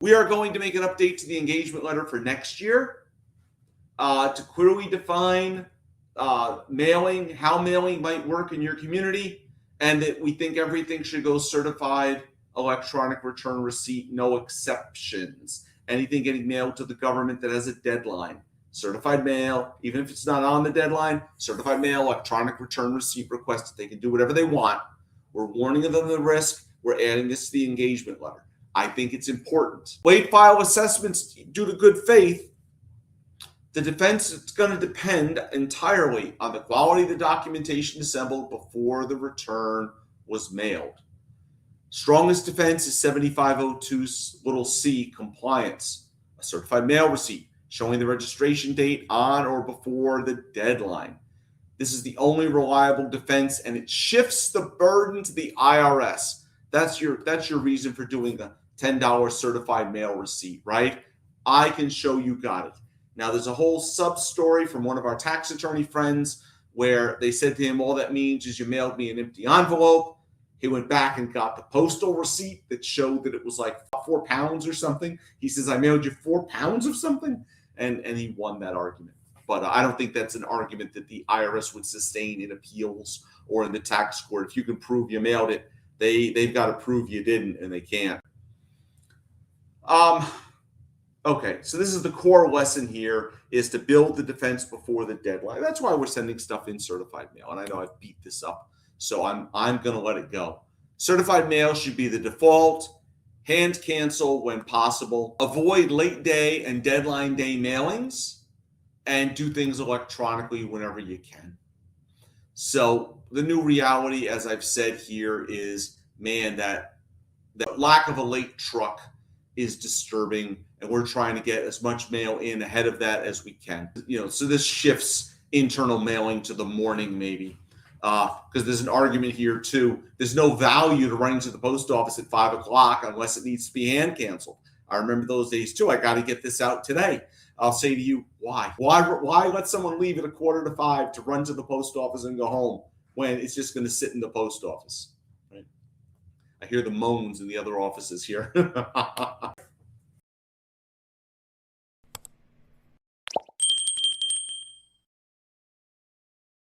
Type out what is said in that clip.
We are going to make an update to the engagement letter for next year to clearly define mailing, how mailing might work in your community, and that we think everything should go certified electronic return receipt, no exceptions. Anything getting mailed to the government that has a deadline, certified mail, even if it's not on the deadline, certified mail, electronic return receipt requested. They can do whatever they want. We're warning them of the risk. We're adding this to the engagement letter. I think it's important. Late file assessments due to good faith. The defense is going to depend entirely on the quality of the documentation assembled before the return was mailed. Strongest defense is 7502c compliance, a certified mail receipt showing the registration date on or before the deadline. This is the only reliable defense, and it shifts the burden to the IRS. That's your reason for doing the $10 certified mail receipt, right? I can show you got it. Now, there's a whole sub-story from one of our tax attorney friends where they said to him, all that means is you mailed me an empty envelope. He went back and got the postal receipt that showed that it was like 4 pounds or something. He says, I mailed you 4 pounds of something. And he won that argument. But I don't think that's an argument that the IRS would sustain in appeals or in the tax court. If you can prove you mailed it, they've got to prove you didn't, and they can't. Okay, so this is the core lesson here, is to build the defense before the deadline. That's why we're sending stuff in certified mail. And I know I've beat this up, so I'm going to let it go. Certified mail should be the default. Hand cancel when possible. Avoid late day and deadline day mailings, and do things electronically whenever you can. So the new reality, as I've said here, is, man, that lack of a late truck is disturbing, and we're trying to get as much mail in ahead of that as we can. So this shifts internal mailing to the morning, maybe, because there's an argument here too. There's no value to running to the post office at 5 o'clock unless it needs to be hand canceled. I remember those days too. I got to get this out today. I'll say to you, why let someone leave at 4:45 to run to the post office and go home when it's just going to sit in the post office? Right? I hear the moans in the other offices here.